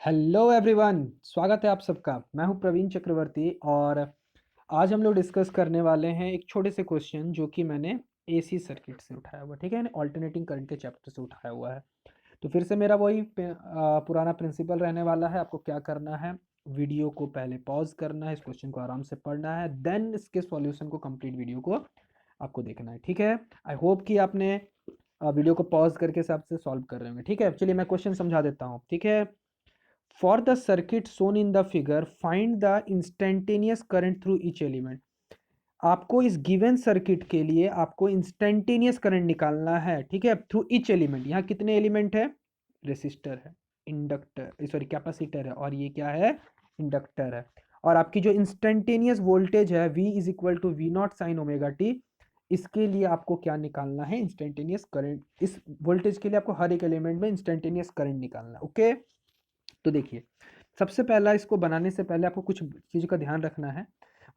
Hello everyone, स्वागत है आप सबका। मैं हूं प्रवीण चक्रवर्ती और आज हम लोग डिस्कस करने वाले हैं एक छोटे से क्वेश्चन जो कि मैंने एसी सर्किट से उठाया हुआ, ठीक है, यानी ऑल्टरनेटिंग करंट के चैप्टर से उठाया हुआ है। तो फिर से मेरा वही पुराना प्रिंसिपल रहने वाला है। आपको क्या करना है, वीडियो को पहले पॉज करना है, इस क्वेश्चन को आराम से पढ़ना है, देन इसके सॉल्यूशन को, कंप्लीट वीडियो को आपको देखना है, ठीक है। आई होप कि आपने वीडियो को पॉज करके हिसाब से सॉल्व कर रहे होंगे, ठीक है। चलिए मैं क्वेश्चन समझा देता हूँ, ठीक है। For the circuit shown in the figure, find the instantaneous current through each element. आपको इस गिवन सर्किट के लिए आपको इंस्टेंटेनियस करंट निकालना है, ठीक है, थ्रू ईच एलिमेंट। यहाँ कितने एलिमेंट है? रेसिस्टर है, इंडक्टर, सॉरी कैपेसिटर है, और ये क्या है? इंडक्टर है। और आपकी जो इंस्टेंटेनियस वोल्टेज है V is equal to v naught sine omega t, इसके लिए आपको क्या निकालना है? Instantaneous current. इस वोल्टेज के लिए आपको हर एक एलिमेंट में इंस्टेंटेनियस करंट निकालना है, ओके। तो देखिए, सबसे पहला, इसको बनाने से पहले आपको कुछ चीज़ का ध्यान रखना है।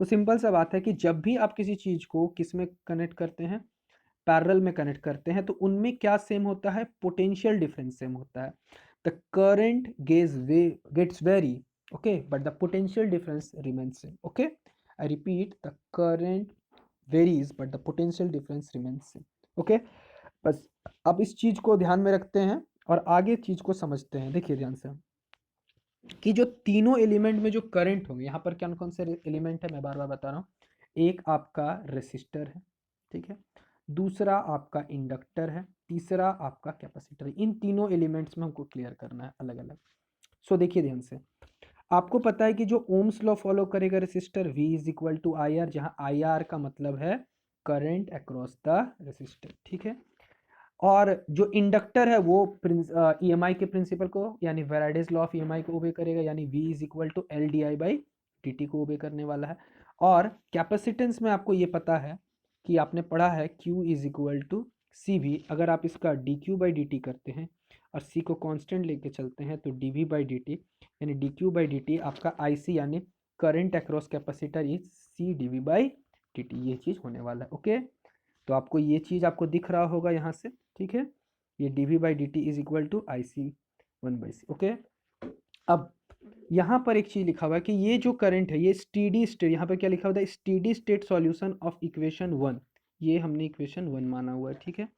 वो सिंपल सा बात है कि जब भी आप किसी चीज़ को किस में कनेक्ट करते हैं, पैरेलल में कनेक्ट करते हैं, तो उनमें क्या सेम होता है? पोटेंशियल डिफरेंस सेम होता है। The current gets vary, okay, but the potential difference remains same, okay. I repeat, the current varies but the potential difference remains same, okay. बस अब इस चीज़ को ध्यान में रखते हैं और आगे चीज़ को समझते हैं। देखिए ध्यान से कि जो तीनों एलिमेंट में जो करंट होंगे, यहाँ पर कौन कौन से एलिमेंट है, मैं बार बार बता रहा हूँ। एक आपका रेसिस्टर है, ठीक है, दूसरा आपका इंडक्टर है, तीसरा आपका कैपेसिटर है। इन तीनों एलिमेंट्स में हमको क्लियर करना है अलग अलग। सो देखिए ध्यान से, आपको पता है कि जो ओम्स लॉ फॉलो करेगा resistor, V is equal to i r, जहाँ आई आर का मतलब है करंट अक्रॉस द रेसिस्टर, ठीक है। और जो इंडक्टर है वो ईएमआई के प्रिंसिपल को, यानी वेराइडेज लॉ ऑफ ईएमआई को ओबे करेगा, यानी V is equal to l d i by D t को ओबे करने वाला है। और कैपेसिटेंस में आपको ये पता है कि आपने पढ़ा है Q is equal to c v. अगर आप इसका d Q by D t करते हैं और C को कांस्टेंट लेके चलते हैं, तो D we by D T, यानी D Q by D T आपका आई सी, यानी current across capacitor is C D we by D T. ये चीज़ होने वाला है, ओके। तो आपको ये चीज़ आपको दिख रहा होगा यहाँ से, ठीक है। ये d we by D T is equal to i c one by c, okay. अब यहाँ पर एक चीज़ लिखा हुआ है कि ये जो करंट है ये स्टीडी स्टेट, यहाँ पर क्या लिखा हुआ है? Steady state solution of equation one. ये हमने इक्वेशन वन माना हुआ है, ठीक है।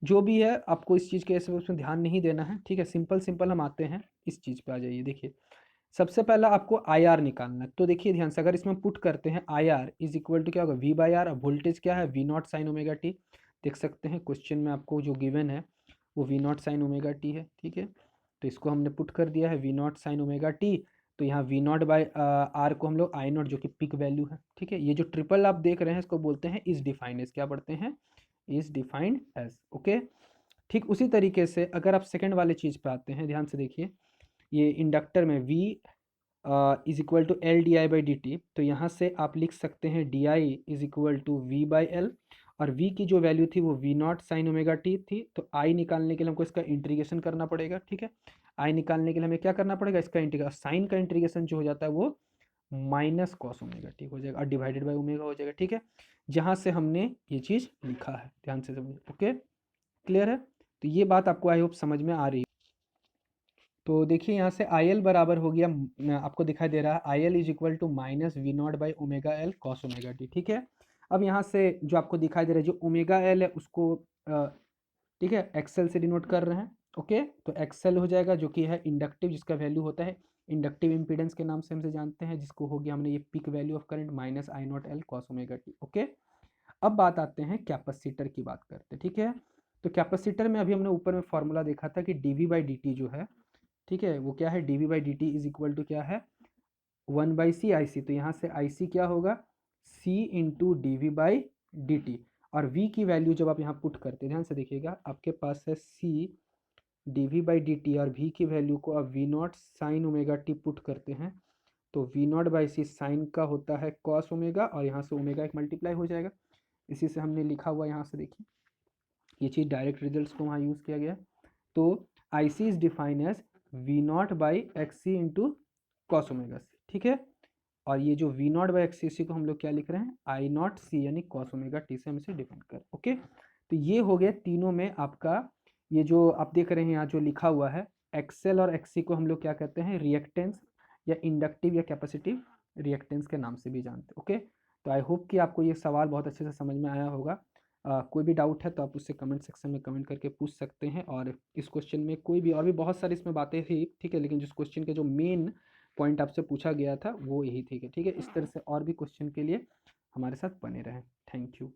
जो भी है आपको इस चीज़ के ऐसे उसमें ध्यान नहीं देना है, ठीक है। सिंपल सिंपल हम आते हैं इस चीज़ पे। आ जाइए, देखिए सबसे पहला आपको आई आर निकालना है। तो देखिए ध्यान से, अगर इसमें पुट करते हैं i r is equal to क्या होगा? V by r. अब वोल्टेज क्या है? V naught sine omega t. देख सकते हैं क्वेश्चन में आपको जो गिवन है वो v naught sine omega t है, ठीक है। तो इसको हमने पुट कर दिया है v naught sine omega t. तो यहाँ वी नॉट बाई आर को हम लोग आई नॉट, जो कि पिक वैल्यू है, ठीक है। ये जो ट्रिपल आप देख रहे हैं इसको बोलते हैं इज डिफाइंड एज, क्या पढ़ते हैं? Is defined as, okay. ठीक उसी तरीके से अगर आप सेकंड वाले चीज़ पे आते हैं, ध्यान से देखिए, ये इंडक्टर में V is equal to l d i by D t. तो यहाँ से आप लिख सकते हैं d i is equal to v by l, और V की जो वैल्यू थी वो v naught sine omega t थी। तो I निकालने के लिए हमको इसका इंटीग्रेशन करना पड़ेगा, ठीक है। I निकालने के लिए हमें क्या करना पड़ेगा? इसका इंटीग्रेशन, साइन का इंटीग्रेशन जो हो जाता है वो माइनस कॉस ओमेगा टी हो जाएगा और डिवाइडेड बाई ओमेगा हो जाएगा, ठीक है। जहाँ से हमने ये चीज़ लिखा है, ध्यान से समझिए, ओके, क्लियर है। तो ये बात आपको आई होप समझ में आ रही है। तो देखिए यहाँ से आई एल बराबर हो गया, आपको दिखाई दे रहा है i l is equal to minus v naught by omega l cos omega t, ठीक है। अब यहाँ से जो आपको दिखाई दे रहा है, जो ओमेगा एल है उसको ठीक है एक्सएल से डिनोट कर रहे हैं, ओके। तो एक्सएल हो जाएगा जो कि है इंडक्टिव, जिसका वैल्यू होता है इंडक्टिव इम्पीडेंस के नाम से हमसे जानते हैं, जिसको हो गया हमने ये peak value of current minus i naught l cos omega t, okay. अब बात आते हैं कैपेसिटर की, बात करते हैं, ठीक है। तो कैपेसिटर में अभी हमने ऊपर में फॉर्मूला देखा था कि D we by D T जो है, ठीक है, वो क्या है? D we by D T is equal to क्या है? One by C I C. तो यहाँ से आई सी क्या होगा? C into D we by D T. और v की वैल्यू जब आप यहाँ पुट करते हैं, ध्यान से देखिएगा, आपके पास है c d we by D T, और v की वैल्यू को आप v naught sine omega t put करते हैं, तो v naught by c sine का होता है कॉस ओमेगा, और यहाँ से ओमेगा एक मल्टीप्लाई हो जाएगा। इसी से हमने लिखा हुआ, यहाँ से देखिए ये चीज़ डायरेक्ट रिजल्ट को वहाँ यूज़ किया गया। तो I C is define as V naught by X C into cos omega C, ठीक है। और ये जो V naught by X C को हम लोग क्या लिख रहे हैं? आई नॉट सी, यानी कॉस ओमेगा टी से हम इसे डिफाइन कर, ओके। तो ये हो गया तीनों में आपका, ये जो आप देख रहे हैं यहाँ जो लिखा हुआ है, एक्सएल और एक्सी को हम लोग क्या कहते हैं, रिएक्टेंस या इंडक्टिव या कैपेसिटिव रिएक्टेंस के नाम से भी जानते हैं। ओके, तो आई होप कि आपको ये सवाल बहुत अच्छे से समझ में आया होगा। कोई भी डाउट है तो आप उससे कमेंट सेक्शन में कमेंट करके पूछ सकते हैं। और इस क्वेश्चन में कोई भी और भी बहुत सारी इसमें बातें थी, ठीक है, लेकिन जिस क्वेश्चन के जो मेन पॉइंट आपसे पूछा गया था वो यही, ठीक है। इस तरह से और भी क्वेश्चन के लिए हमारे साथ बने रहें। Thank you.